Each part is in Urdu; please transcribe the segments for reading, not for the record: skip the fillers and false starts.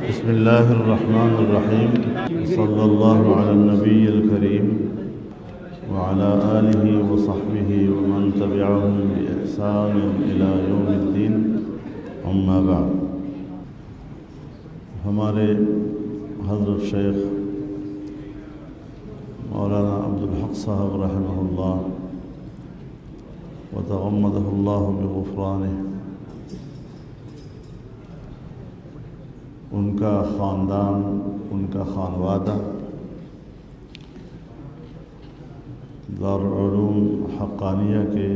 بسم الله الرحمن الرحيم. صلى الله على النبي الكريم وعلى آله وصحبه ومن تبعهم بإحسان إلى يوم الدين. أما بعد. ہمارے حضرت شیخ مولانا عبدالحق صاحب رحمہ اللہ وتغمدہ اللہ بغفرانہ، ان کا خاندان، ان کا خانوادہ دارالعلوم حقانیہ کے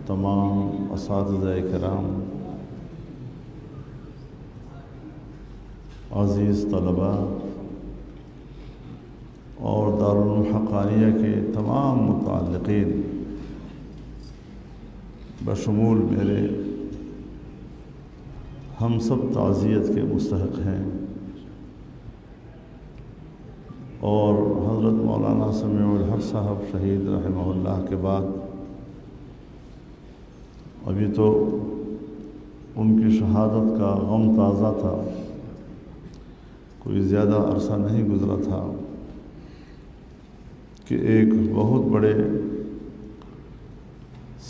تمام اساتذہ کرام، عزیز طلباء اور دارالعلوم حقانیہ کے تمام متعلقین بشمول میرے، ہم سب تعزیت کے مستحق ہیں، اور حضرت مولانا سمیع الحق صاحب شہید رحمہ اللہ کے بعد ابھی تو ان کی شہادت کا غم تازہ تھا، کوئی زیادہ عرصہ نہیں گزرا تھا کہ ایک بہت بڑے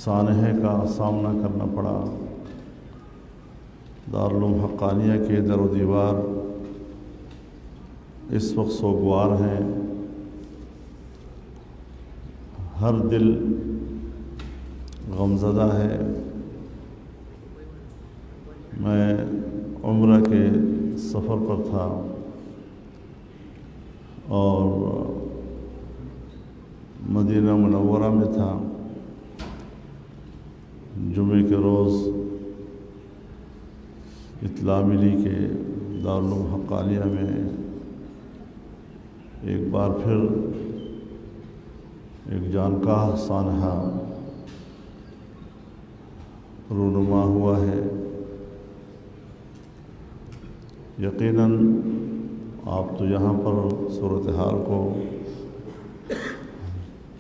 سانحے کا سامنا کرنا پڑا۔ دارالعلوم حقانیہ کے در و دیوار اس وقت سوگوار ہیں، ہر دل غمزدہ ہے۔ میں عمرہ کے سفر پر تھا اور مدینہ منورہ میں تھا۔ جمعے کے روز اطلاع ملی کہ دارالعلوم حقانیہ میں ایک بار پھر ایک جانکاہ سانحہ رونما ہوا ہے۔ یقیناً آپ تو یہاں پر صورتحال کو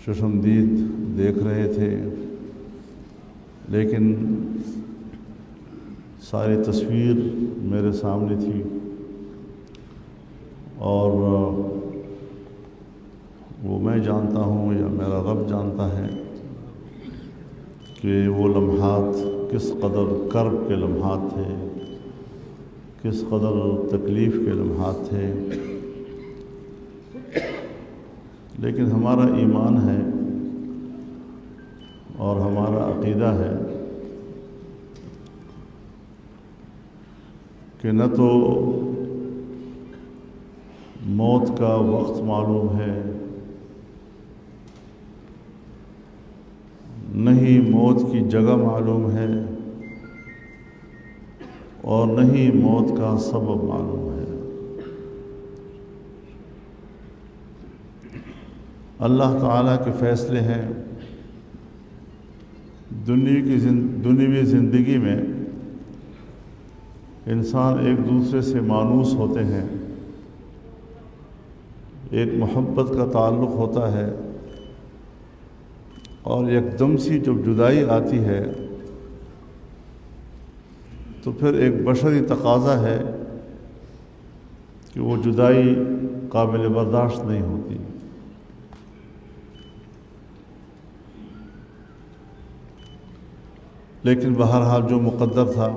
چشمدید دیکھ رہے تھے، لیکن ساری تصویر میرے سامنے تھی، اور وہ میں جانتا ہوں یا میرا رب جانتا ہے کہ وہ لمحات کس قدر کرب کے لمحات تھے، کس قدر تکلیف کے لمحات تھے، لیکن ہمارا ایمان ہے اور ہمارا عقیدہ ہے کہ نہ تو موت کا وقت معلوم ہے، نہ ہی موت کی جگہ معلوم ہے، اور نہ ہی موت کا سبب معلوم ہے۔ اللہ تعالیٰ کے فیصلے ہیں۔ دنیوی زندگی میں انسان ایک دوسرے سے مانوس ہوتے ہیں، ایک محبت کا تعلق ہوتا ہے، اور یکدم سی جب جدائی آتی ہے تو پھر ایک بشری تقاضا ہے کہ وہ جدائی قابل برداشت نہیں ہوتی۔ لیکن بہرحال جو مقدر تھا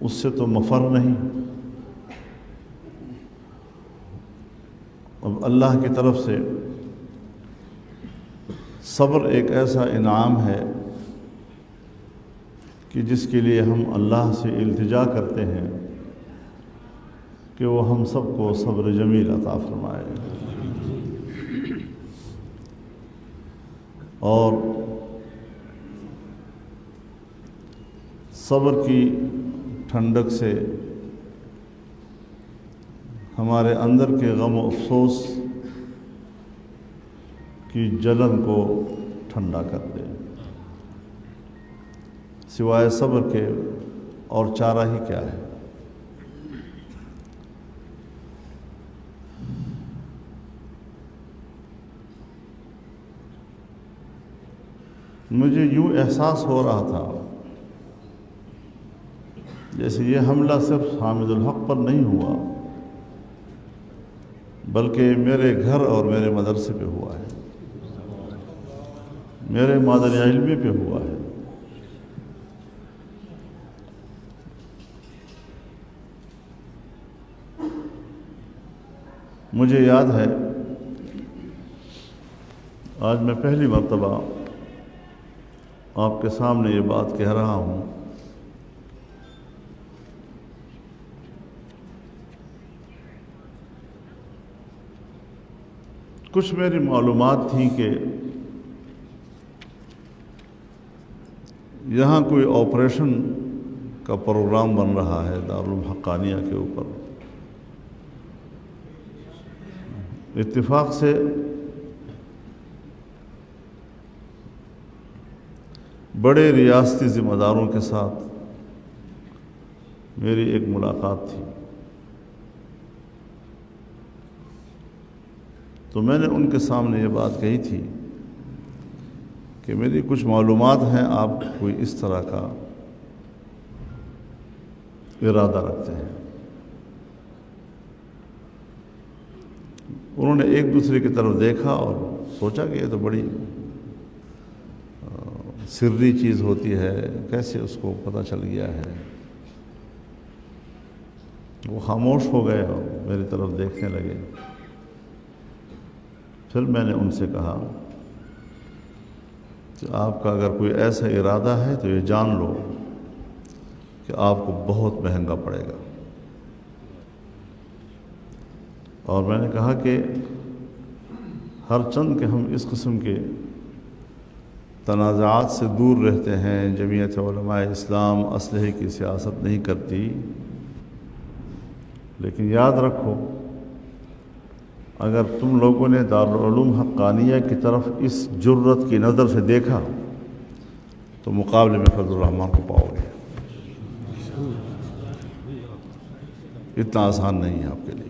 اس سے تو مفر نہیں۔ اب اللہ کی طرف سے صبر ایک ایسا انعام ہے کہ جس کے لیے ہم اللہ سے التجا کرتے ہیں کہ وہ ہم سب کو صبر جمیل عطا فرمائے۔ اور صبر کی ٹھنڈک سے ہمارے اندر کے غم و افسوس کی جلن کو ٹھنڈا کر دے۔ سوائے صبر کے اور چارہ ہی کیا ہے؟ مجھے یوں احساس ہو رہا تھا جیسے یہ حملہ صرف حامد الحق پر نہیں ہوا، بلکہ میرے گھر اور میرے مدرسے پہ ہوا ہے، میرے مادر علمی پہ ہوا ہے۔ مجھے یاد ہے آج میں پہلی مرتبہ آپ کے سامنے یہ بات کہہ رہا ہوں۔ کچھ میری معلومات تھیں کہ یہاں کوئی آپریشن کا پروگرام بن رہا ہے دارالعلوم حقانیہ کے اوپر۔ اتفاق سے بڑے ریاستی ذمہ داروں کے ساتھ میری ایک ملاقات تھی، تو میں نے ان کے سامنے یہ بات کہی تھی کہ میری کچھ معلومات ہیں، آپ کوئی اس طرح کا ارادہ رکھتے ہیں۔ انہوں نے ایک دوسرے کی طرف دیکھا اور سوچا کہ یہ تو بڑی سری چیز ہوتی ہے، کیسے اس کو پتہ چل گیا ہے۔ وہ خاموش ہو گئے اور میری طرف دیکھنے لگے۔ پھر میں نے ان سے کہا کہ آپ کا اگر کوئی ایسا ارادہ ہے تو یہ جان لو کہ آپ کو بہت مہنگا پڑے گا۔ اور میں نے کہا کہ ہر چند کہ ہم اس قسم کے تنازعات سے دور رہتے ہیں، جمعیت علماء اسلام اسلحے کی سیاست نہیں کرتی، لیکن یاد رکھو اگر تم لوگوں نے دارالعلوم حقانیہ کی طرف اس جرت کی نظر سے دیکھا تو مقابلے میں فضل الرحمان کو پاؤ گے۔ اتنا آسان نہیں ہے آپ کے لیے،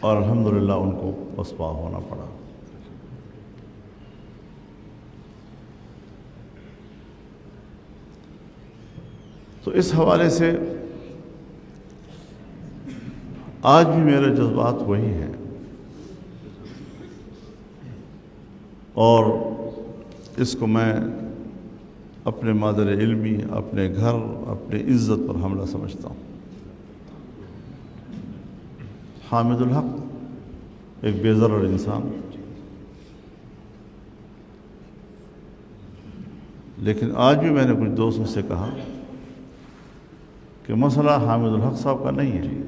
اور الحمدللہ ان کو پسپا ہونا پڑا۔ تو اس حوالے سے آج بھی میرے جذبات وہی ہیں، اور اس کو میں اپنے مادر علمی، اپنے گھر، اپنے عزت پر حملہ سمجھتا ہوں۔ حامد الحق ایک بے ضرر انسان، لیکن آج بھی میں نے کچھ دوستوں سے کہا کہ مسئلہ حامد الحق صاحب کا نہیں ہے،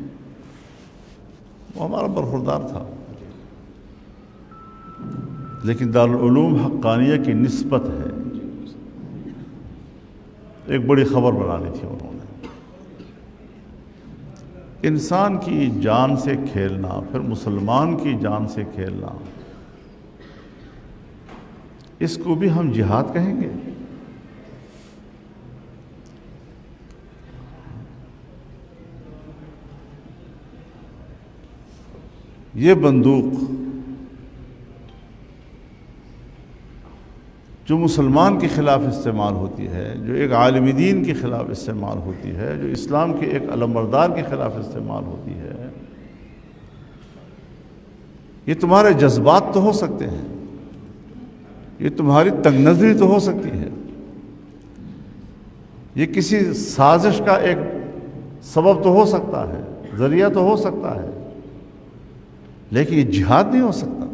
وہ ہمارا برخوردار تھا، لیکن دارالعلوم حقانیہ کی نسبت ہے۔ ایک بڑی خبر بنانی تھی انہوں نے۔ انسان کی جان سے کھیلنا، پھر مسلمان کی جان سے کھیلنا، اس کو بھی ہم جہاد کہیں گے؟ یہ بندوق جو مسلمان کے خلاف استعمال ہوتی ہے، جو ایک عالم دین کے خلاف استعمال ہوتی ہے، جو اسلام کے ایک علمبردار کے خلاف استعمال ہوتی ہے، یہ تمہارے جذبات تو ہو سکتے ہیں، یہ تمہاری تنگ نظری تو ہو سکتی ہے، یہ کسی سازش کا ایک سبب تو ہو سکتا ہے، ذریعہ تو ہو سکتا ہے، لیکن یہ جہاد نہیں ہو سکتا۔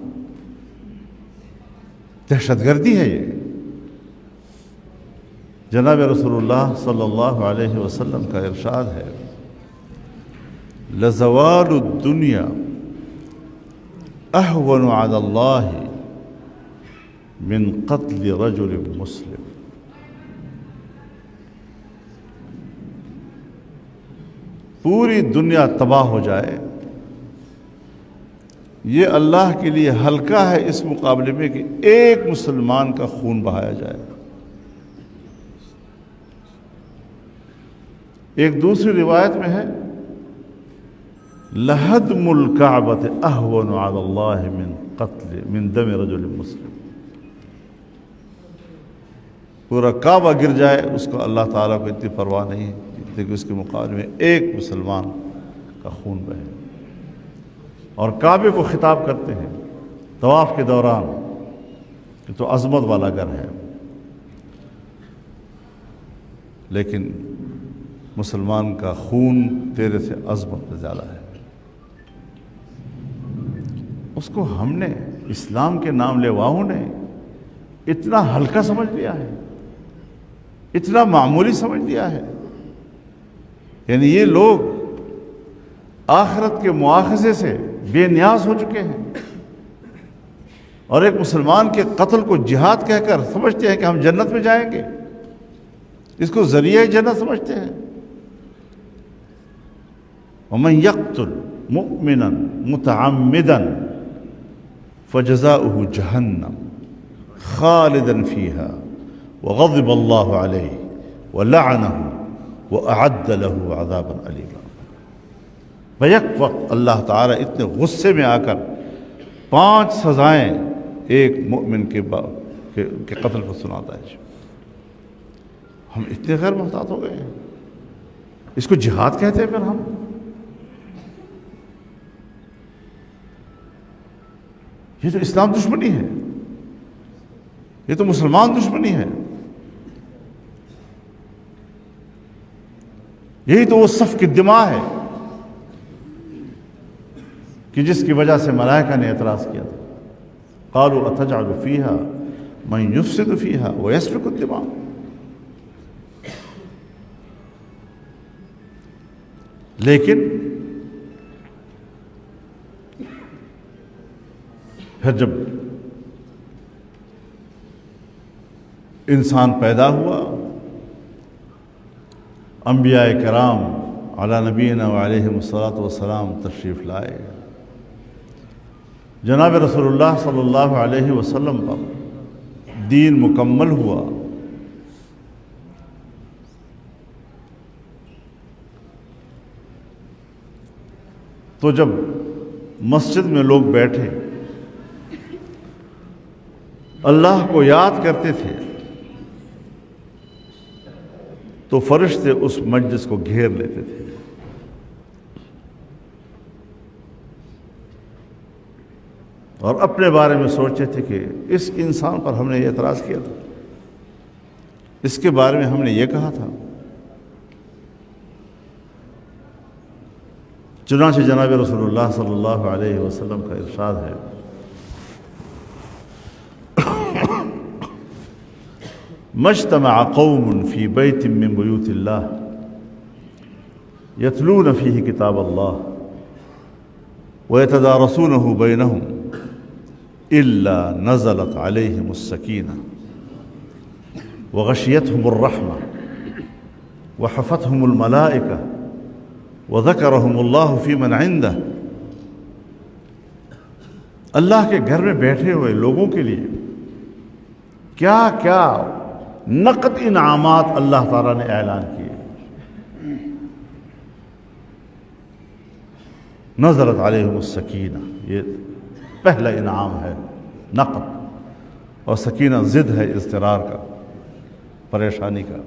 دہشت گردی ہے یہ۔ جناب رسول اللہ صلی اللہ علیہ وسلم کا ارشاد ہے، لَزَوَالُ الدُّنْيَا أَهْوَنُ عَلَى اللَّهِ مِنْ قَتْلِ رَجُلٍ مُسْلِمٍ۔ پوری دنیا تباہ ہو جائے، یہ اللہ کے لیے ہلکا ہے اس مقابلے میں کہ ایک مسلمان کا خون بہایا جائے۔ ایک دوسری روایت میں ہے لَهَدْمُ الْكَعْبَةِ أَهْوَنُ عَلَى اللَّهِ مِنْ دَمِ رَجُلٍ مُسْلِمٍ۔ پورا کعبہ گر جائے اس کو اللہ تعالیٰ کو اتنی پرواہ نہیں ہے جتنی کہ اس کے مقابلے میں ایک مسلمان کا خون بہے. اور کعبے کو خطاب کرتے ہیں طواف کے دوران کہ تو عظمت والا گھر ہے، لیکن مسلمان کا خون تیرے سے عظمت زیادہ ہے. اس کو ہم نے اسلام کے نام لیواؤں نے اتنا ہلکا سمجھ لیا ہے، اتنا معمولی سمجھ لیا ہے. یعنی یہ لوگ آخرت کے مواخذے سے بے نیاز ہو چکے ہیں، اور ایک مسلمان کے قتل کو جہاد کہہ کر سمجھتے ہیں کہ ہم جنت میں جائیں گے، اس کو ذریعہ جنت سمجھتے ہیں. وَمَن يَقْتُلْ مُؤْمِنًا مُتَعَمِّدًا فَجَزَاؤُهُ جَهَنَّمُ خَالِدًا فِيهَا وَغَضِبَ اللَّهُ عَلَيْهِ وَلَعَنَهُ وَأَعَدَّ لَهُ عَذَابًا أَلِيمًا. بیک وقت اللہ تعالیٰ اتنے غصے میں آ کر 5 سزائیں ایک مومن کے قتل کو سناتا ہے. ہم اتنے غیر محتاط ہو گئے ہیں، اس کو جہاد کہتے ہیں. پھر ہم یہ تو اسلام دشمنی ہے، یہ تو مسلمان دشمنی ہے، یہی تو وہ سفک الدماء ہے کہ جس کی وجہ سے ملائکہ نے اعتراض کیا تھا. قالوا اتجعل فيها من يفسد فيها ويسفك الدماء. لیکن پھر جب انسان پیدا ہوا، انبیاء کرام علی نبینا وعلیہم الصلاۃ والسلام تشریف لائے، جناب رسول اللہ صلی اللہ علیہ وسلم پر دین مکمل ہوا. تو جب مسجد میں لوگ بیٹھے اللہ کو یاد کرتے تھے تو فرشتے اس مجلس کو گھیر لیتے تھے. اور اپنے بارے میں سوچتے تھے کہ اس انسان پر ہم نے یہ اعتراض کیا تھا، اس کے بارے میں ہم نے یہ کہا تھا. چنانچہ جناب رسول اللہ صلی اللہ علیہ وسلم کا ارشاد ہے مجتمع قوم فی بیت من بیوت اللہ یتلون فیہ کتاب اللہ ویتدارسونہ بینہم الا نزلت علیہم السکینہ وغشیتہم الرحمہ وحفتہم الملائکہ وذکرہم اللہ فی من عندہ. اللہ کے گھر میں بیٹھے ہوئے لوگوں کے لیے کیا کیا نقد انعامات اللہ تعالیٰ نے اعلان کیے. نزلت علیہم السکینہ، یہ پہلا انعام ہے نقد، اور سکینہ ضد ہے اضطرار کا، پریشانی کا.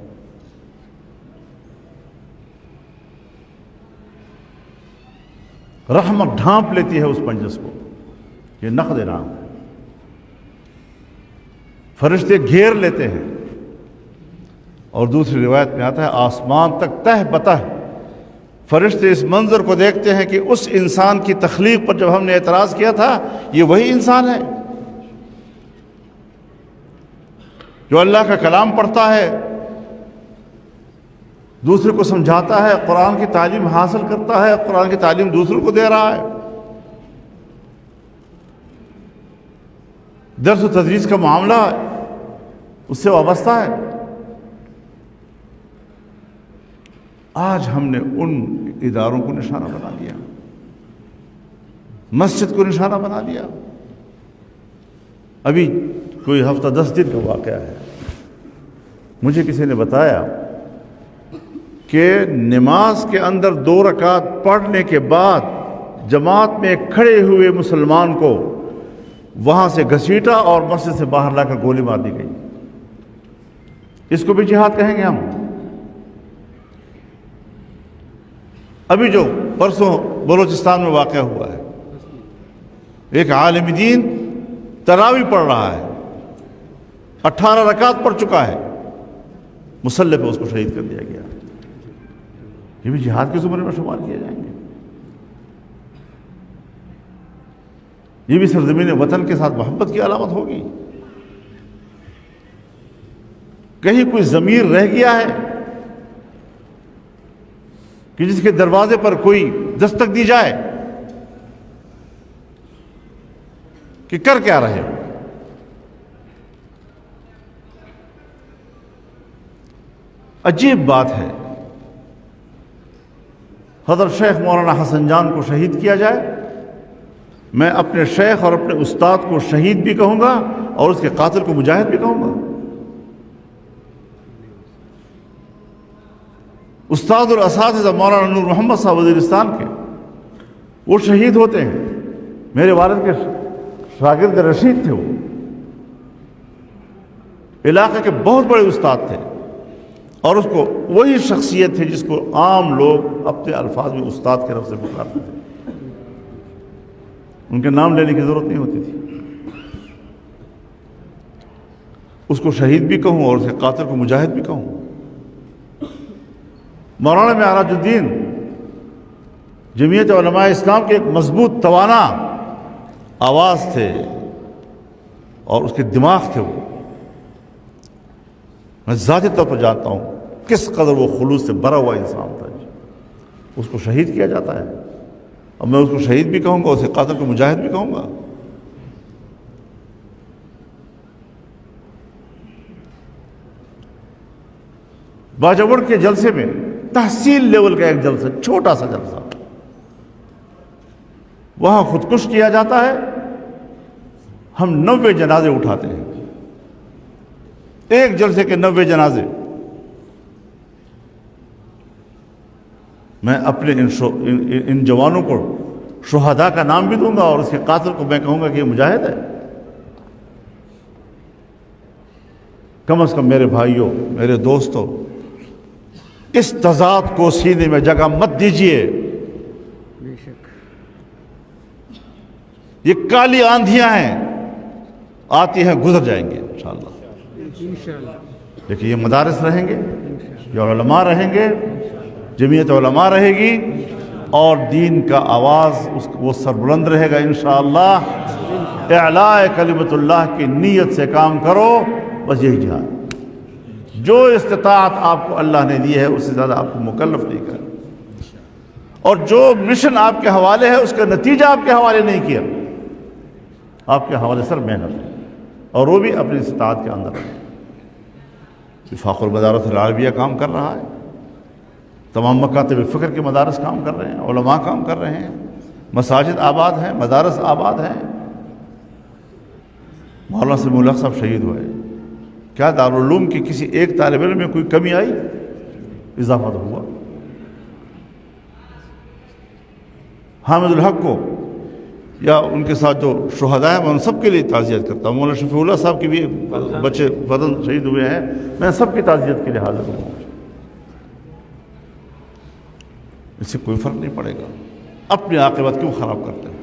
رحمت ڈھانپ لیتی ہے اس مجلس کو، یہ نقد انعام ہے. فرشتے گھیر لیتے ہیں، اور دوسری روایت میں آتا ہے آسمان تک تہ بتہ فرشتے اس منظر کو دیکھتے ہیں کہ اس انسان کی تخلیق پر جب ہم نے اعتراض کیا تھا یہ وہی انسان ہے جو اللہ کا کلام پڑھتا ہے، دوسرے کو سمجھاتا ہے، قرآن کی تعلیم حاصل کرتا ہے، قرآن کی تعلیم دوسروں کو دے رہا ہے، درس و تدریس کا معاملہ اس سے وابستہ ہے. آج ہم نے ان اداروں کو نشانہ بنا لیا، مسجد کو نشانہ بنا لیا. ابھی کوئی ہفتہ 10 دن کا واقعہ ہے، مجھے کسی نے بتایا کہ نماز کے اندر 2 رکعت پڑھنے کے بعد جماعت میں کھڑے ہوئے مسلمان کو وہاں سے گھسیٹا اور مسجد سے باہر لا کر گولی مار دی گئی. اس کو بھی جہاد کہیں گے ہم؟ ابھی جو پرسوں بلوچستان میں واقع ہوا ہے، ایک عالم دین تراویح پڑھ رہا ہے، 18 رکعت پڑھ چکا ہے، مسلح پہ اس کو شہید کر دیا گیا۔ یہ بھی جہاد کے زمرے میں شمار کیے جائیں گے؟ یہ بھی سرزمین وطن کے ساتھ محبت کی علامت ہوگی؟ کہیں کوئی ضمیر رہ گیا ہے کہ جس کے دروازے پر کوئی دستک دی جائے کہ کر کیا رہے ہو؟ عجیب بات ہے، حضرت شیخ مولانا حسن جان کو شہید کیا جائے، میں اپنے شیخ اور اپنے استاد کو شہید بھی کہوں گا اور اس کے قاتل کو مجاہد بھی کہوں گا۔ استاد الاساتذہ مولانا نور محمد صاحب وزیرستان کے، وہ شہید ہوتے ہیں، میرے والد کے شاگرد رشید تھے، وہ علاقے کے بہت بڑے استاد تھے، اور اس کو وہی شخصیت تھی جس کو عام لوگ اپنے الفاظ میں استاد کے لفظ سے پکارتے تھے، ان کے نام لینے کی ضرورت نہیں ہوتی تھی۔ اس کو شہید بھی کہوں اور اس کے قاتل کو مجاہد بھی کہوں۔ مولانا معراج الدین جمعیت علماء اسلام کے ایک مضبوط توانا آواز تھے اور اس کے دماغ تھے، وہ میں ذاتی طور پر جانتا ہوں کس قدر وہ خلوص سے بھرا ہوا انسان تھا۔ اس کو شہید کیا جاتا ہے، اور میں اس کو شہید بھی کہوں گا، اسے قاتل کو مجاہد بھی کہوں گا۔ باجوڑ کے جلسے میں تحصیل لیول کا ایک جلسہ، چھوٹا سا جلسہ، وہاں خودکش کیا جاتا ہے، ہم 90 جنازے اٹھاتے ہیں، ایک جلسے کے 90 جنازے۔ میں اپنے ان جوانوں کو شہداء کا نام بھی دوں گا اور اس کے قاتل کو میں کہوں گا کہ یہ مجاہد ہے۔ کم از کم میرے بھائیوں، میرے دوستوں، اس تضاد کو سینے میں جگہ مت دیجیے۔ یہ کالی آندھیاں ہیں، آتی ہیں گزر جائیں گے انشاءاللہ، لیکن یہ مدارس رہیں گے، یہ علماء رہیں گے، جمعیت علماء رہے گی، اور دین کا آواز وہ سربلند رہے گا انشاءاللہ۔ اعلاء کلمت اللہ کی نیت سے کام کرو، بس یہی جہاد۔ جو استطاعت آپ کو اللہ نے دی ہے اس سے زیادہ آپ کو مکلف نہیں کرنا، اور جو مشن آپ کے حوالے ہے اس کا نتیجہ آپ کے حوالے نہیں کیا، آپ کے حوالے سر محنت ہے، اور وہ بھی اپنی استطاعت کے اندر ہے۔ وفاق المدارس العربیہ کام کر رہا ہے، تمام مکاتب فکر کے مدارس کام کر رہے ہیں، علماء کام کر رہے ہیں، مساجد آباد ہیں، مدارس آباد ہیں۔ مولانا سمیع الحق صاحب شہید ہوئے، کیا دارالعلوم کی کسی ایک طالب علم میں کوئی کمی آئی؟ اضافہ تو ہوا۔ حامد الحق کو یا ان کے ساتھ جو شہداء ہیں، میں ان سب کے لیے تعزیت کرتا ہوں۔ مولانا شفیع اللہ صاحب کی بھی بچے وطن شہید ہوئے ہیں، میں سب کی تعزیت کے لیے حاضر ہوں۔ اس سے کوئی فرق نہیں پڑے گا۔ اپنی عاقبت کیوں خراب کرتے ہو؟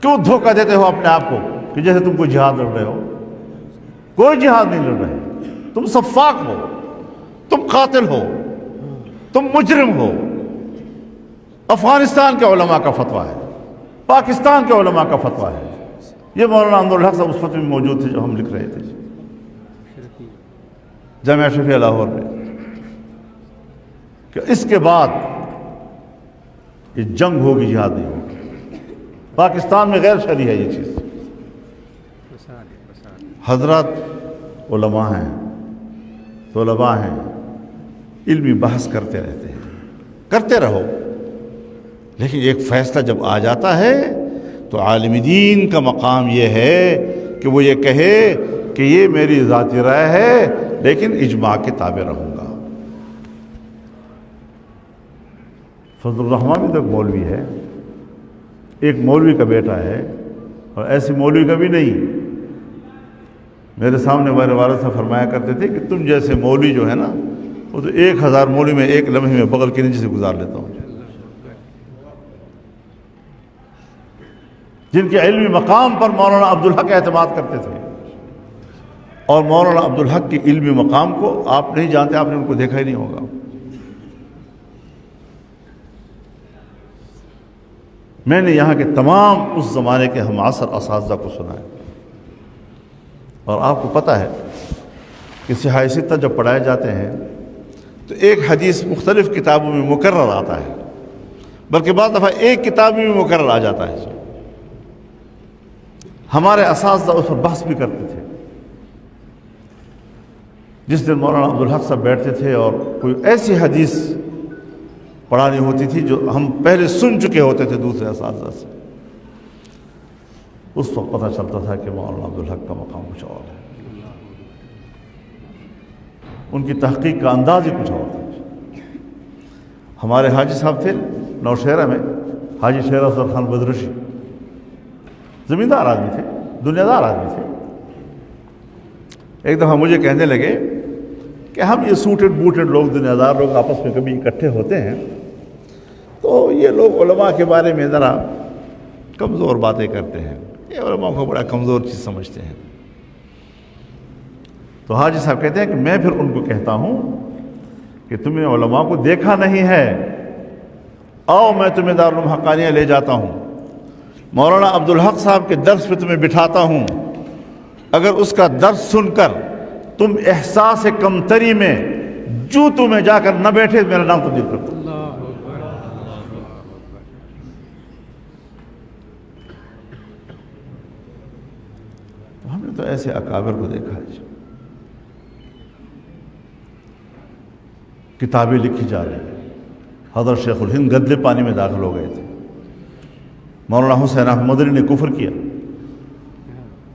کیوں دھوکہ دیتے ہو اپنے آپ کو کہ جیسے تم کوئی جہاد لڑ رہے ہو؟ کوئی جہاد نہیں لڑ رہے، تم سفاک ہو، تم قاتل ہو، تم مجرم ہو۔ افغانستان کے علماء کا فتویٰ ہے، پاکستان کے علماء کا فتویٰ ہے، یہ مولانا عبد الحق صاحب اس فتوے میں موجود تھے جو ہم لکھ رہے تھے جامعہ اشرفیہ لاہور میں، کہ اس کے بعد یہ جنگ ہوگی، جہاد نہیں ہوگی۔ پاکستان میں غیر شرعی ہے یہ چیز۔ حضرات علماء ہیں، طلباء ہیں، علمی بحث کرتے رہتے ہیں، کرتے رہو، لیکن ایک فیصلہ جب آ جاتا ہے تو عالم دین کا مقام یہ ہے کہ وہ یہ کہے کہ یہ میری ذاتی رائے ہے لیکن اجماع کے تابع رہوں گا۔ فضل الرحمن بھی تو ایک مولوی ہے، ایک مولوی کا بیٹا ہے، اور ایسے مولوی کا بھی نہیں میرے سامنے میرے والد صاحب فرمایا کرتے تھے کہ تم جیسے مولوی جو ہے نا وہ تو 1000 مولوی میں ایک لمحے میں بغل کے نیچے سے گزار لیتا ہوں، جن کے علمی مقام پر مولانا عبدالحق اعتماد کرتے تھے، اور مولانا عبدالحق کی علمی مقام کو آپ نہیں جانتے، آپ نے ان کو دیکھا ہی نہیں ہوگا۔ میں نے یہاں کے تمام اس زمانے کے ہم عصر اساتذہ کو سنا ہے، اور آپ کو پتہ ہے کہ صحاح ستہ جب پڑھائے جاتے ہیں تو ایک حدیث مختلف کتابوں میں مکرر آتا ہے، بلکہ بعض دفعہ ایک کتاب میں بھی مکرر آ جاتا ہے۔ ہمارے اساتذہ اس پر بحث بھی کرتے تھے۔ جس دن مولانا عبدالحق صاحب بیٹھتے تھے اور کوئی ایسی حدیث پڑھانی ہوتی تھی جو ہم پہلے سن چکے ہوتے تھے دوسرے اساتذہ سے، اس وقت پتہ چلتا تھا کہ مولانا عبدالحق کا مقام کچھ اور ہے، ان کی تحقیق کا انداز ہی کچھ اور تھا۔ ہمارے حاجی صاحب تھے نوشہرہ میں، حاجی شیر افضل خان بدرشی، زمیندار آدمی تھے، دنیا دار آدمی تھے۔ ایک دفعہ مجھے کہنے لگے کہ ہم یہ سوٹڈ بوٹڈ لوگ، دنیا دار لوگ آپس میں کبھی اکٹھے ہوتے ہیں تو یہ لوگ علماء کے بارے میں ذرا کمزور باتیں کرتے ہیں، یہ علماء کو بڑا کمزور چیز سمجھتے ہیں۔ تو حاجی صاحب کہتے ہیں کہ میں پھر ان کو کہتا ہوں کہ تم نے علماء کو دیکھا نہیں ہے، آؤ میں تمہیں دارالعلوم حقانیہ لے جاتا ہوں، مولانا عبدالحق صاحب کے درس پہ تمہیں بٹھاتا ہوں، اگر اس کا درس سن کر تم احساس کمتری میں جوتوں میں جا کر نہ بیٹھے میرا نام تبدیل کر دو۔ ہم نے تو ایسے اکابر کو دیکھا ہے، کتابیں لکھی جا رہی ہیں۔ حضرت شیخ الہند گدلے پانی میں داخل ہو گئے تھے، مولانا حسین احمد مدنی نے کفر کیا،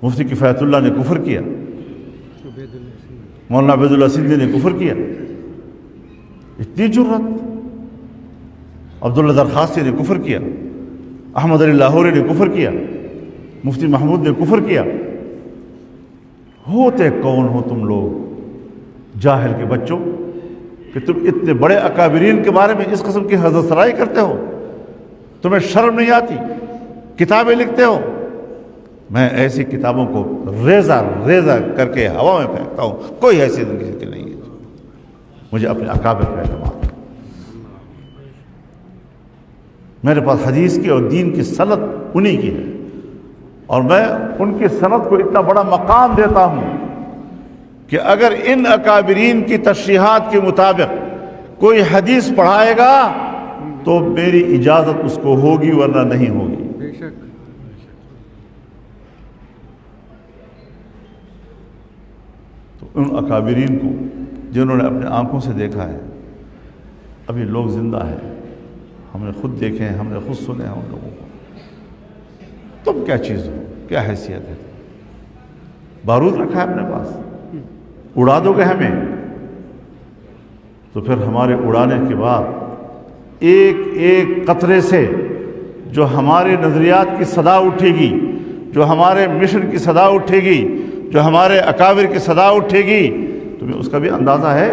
مفتی کفایت اللہ نے کفر کیا، مولانا عبید اللہ سندھی نے کفر کیا، اتنی جرت۔ عبداللہ درخواستی نے کفر کیا، احمد علی لاہوری نے کفر کیا، مفتی محمود نے کفر کیا۔ ہوتے کون ہو تم لوگ جاہل کے بچوں کہ تم اتنے بڑے اکابرین کے بارے میں اس قسم کی حضرت سرائی کرتے ہو؟ تمہیں شرم نہیں آتی؟ کتابیں لکھتے ہو۔ میں ایسی کتابوں کو ریزہ ریزہ کر کے ہوا میں پھینکتا ہوں، کوئی ایسی زندگی کی نہیں ہے۔ مجھے اپنے اکابر پر اعتماد ہے، میرے پاس حدیث کی اور دین کی سند انہی کی ہے، اور میں ان کی سند کو اتنا بڑا مقام دیتا ہوں کہ اگر ان اکابرین کی تشریحات کے مطابق کوئی حدیث پڑھائے گا تو میری اجازت اس کو ہوگی، ورنہ نہیں ہوگی۔ بے شک۔ تو ان اکابرین کو جنہوں نے اپنے آنکھوں سے دیکھا ہے، ابھی لوگ زندہ ہیں، ہم نے خود دیکھے ہیں، ہم نے خود سنے ہیں ان لوگوں کو۔ تم کیا چیز ہو، کیا حیثیت ہے؟ بارود رکھا ہے اپنے پاس، اڑا دو گے ہمیں تو پھر ہمارے اڑانے کے بعد ایک ایک قطرے سے جو ہمارے نظریات کی صدا اٹھے گی، جو ہمارے مشن کی صدا اٹھے گی، جو ہمارے اکابر کی صدا اٹھے گی، تمہیں اس کا بھی اندازہ ہے؟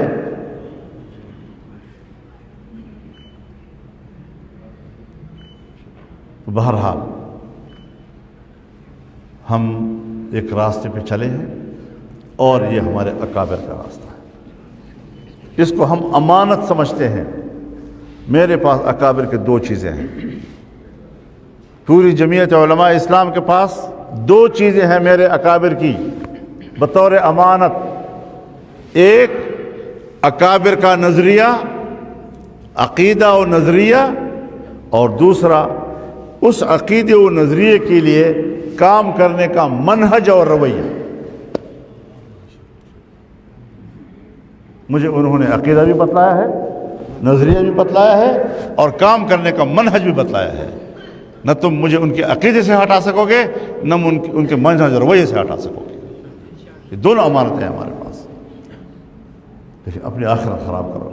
بہرحال ہم ایک راستے پہ چلے ہیں، اور یہ ہمارے اکابر کا راستہ ہے، اس کو ہم امانت سمجھتے ہیں۔ میرے پاس اکابر کے دو چیزیں ہیں، پوری جمعیت علماء اسلام کے پاس دو چیزیں ہیں میرے اکابر کی بطور امانت۔ ایک اکابر کا نظریہ، عقیدہ و نظریہ، اور دوسرا اس عقیدے و نظریے کے لیے کام کرنے کا منہج اور رویہ۔ مجھے انہوں نے عقیدہ بھی بتلایا ہے، نظریہ بھی بتلایا ہے، اور کام کرنے کا منہج بھی بتلایا ہے۔ نہ تم مجھے ان کے عقیدے سے ہٹا سکو گے، نہ ان کے منہج اور رویے سے ہٹا سکو گے۔ یہ دونوں امانتیں ہیں ہمارے پاس، لیکن اپنی آخرت خراب کرو۔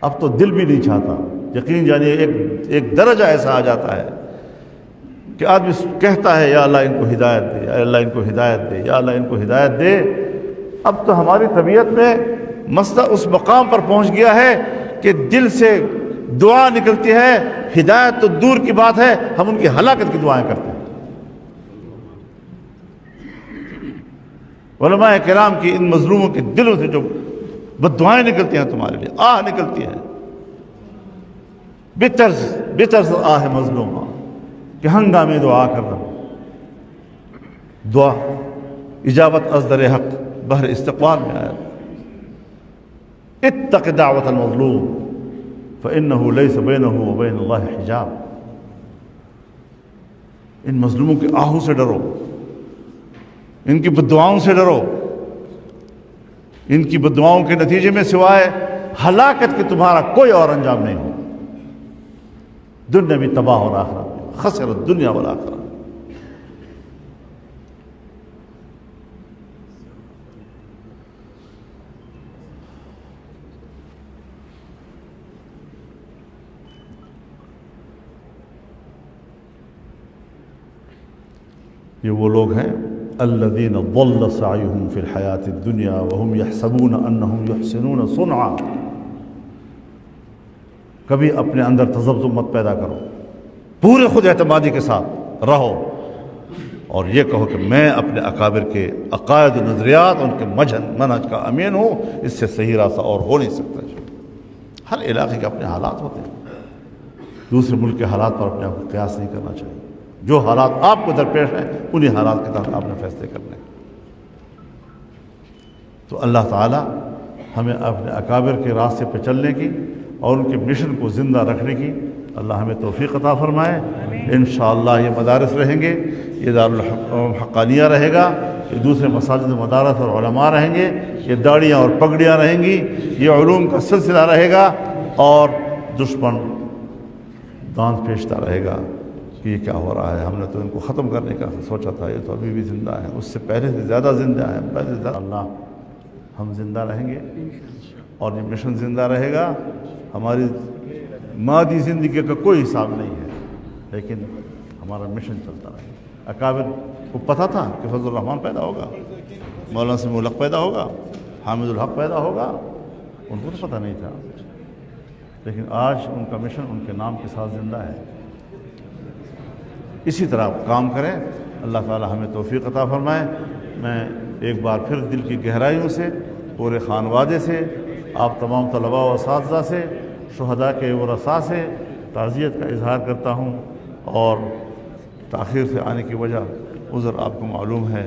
اب تو دل بھی نہیں چاہتا، یقین جانیے ایک درجہ ایسا آ جاتا ہے کہ آدمی کہتا ہے یا اللہ ان کو ہدایت دے، یا اللہ ان کو ہدایت دے، یا اللہ ان کو ہدایت دے۔ اب تو ہماری طبیعت میں مسئلہ اس مقام پر پہنچ گیا ہے کہ دل سے دعا نکلتی ہے، ہدایت تو دور کی بات ہے، ہم ان کی ہلاکت کی دعائیں کرتے ہیں۔ علماء کرام کی ان مظلوموں کے دلوں سے جو بددعائیں نکلتی ہیں تمہارے لیے، آہ نکلتی ہے، بطرز آہ مظلومہ، کہ ہنگامی دعا کر رہا ہوں۔ دعا اجابت از در حق بہر استقبال میں آیا، اتق دعوت المظلوم فإنه ليس بينه وبين الله حجاب۔ ان مظلوموں کے آہوں سے ڈرو، ان کی بددعاؤں سے ڈرو، ان کی بددعاؤں کے نتیجے میں سوائے ہلاکت کے تمہارا کوئی اور انجام نہیں ہو، دنیا بھی تباہ اور آخرت خسر الدنیا والآخرہ۔ یہ وہ لوگ ہیں الذین ضل سعیہم فی الحیاۃ الدنیا وہم یحسبون انہم یحسنون صنعا۔ کبھی اپنے اندر تذبذب مت پیدا کرو، پورے خود اعتمادی کے ساتھ رہو اور یہ کہو کہ میں اپنے اکابر کے عقائد و نظریات، ان کے منہج کا امین ہوں، اس سے صحیح راستہ اور ہو نہیں سکتا۔ ہر علاقے کے اپنے حالات ہوتے ہیں، دوسرے ملک کے حالات پر اپنے آپ کو قیاس نہیں کرنا چاہیے۔ جو حالات آپ کو درپیش ہیں انہی حالات کے تحت آپ نے فیصلے کرنے۔ تو اللہ تعالی ہمیں اپنے اکابر کے راستے پہ چلنے کی اور ان کے مشن کو زندہ رکھنے کی اللہ ہمیں توفیق عطا فرمائے۔ انشاءاللہ یہ مدارس رہیں گے، یہ دارالحقانیہ رہے گا، یہ دوسرے مساجد مدارس اور علماء رہیں گے، یہ داڑیاں اور پگڑیاں رہیں گی، یہ علوم کا سلسلہ رہے گا، اور دشمن دانت پیشتا رہے گا کہ یہ کیا ہو رہا ہے، ہم نے تو ان کو ختم کرنے کا سوچا تھا، یہ تو ابھی بھی زندہ ہے، اس سے پہلے سے زیادہ زندہ ہے، پہلے سے زیادہ۔ اللہ ہم زندہ رہیں گے اور یہ مشن زندہ رہے گا۔ ہماری مادی زندگی کا کوئی حساب نہیں ہے، لیکن ہمارا مشن چلتا رہے گا۔ اکابر کو پتہ تھا کہ فضل الرحمن پیدا ہوگا، مولانا سمیع الحق پیدا ہوگا، حامد الحق پیدا ہوگا، ان کو تو پتہ نہیں تھا، لیکن آج ان کا مشن ان کے نام کے ساتھ زندہ ہے۔ اسی طرح کام کریں، اللہ تعالی ہمیں توفیق عطا فرمائے۔ میں ایک بار پھر دل کی گہرائیوں سے، پورے خانوادے سے، آپ تمام طلباء و اساتذہ سے، شہداء کے ورثاء سے تعزیت کا اظہار کرتا ہوں، اور تاخیر سے آنے کی وجہ عذر آپ کو معلوم ہے،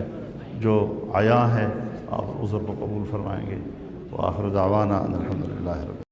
جو عیاں ہے آپ عذر کو قبول فرمائیں گے۔ وآخر دعوانا ان الحمد للہ رب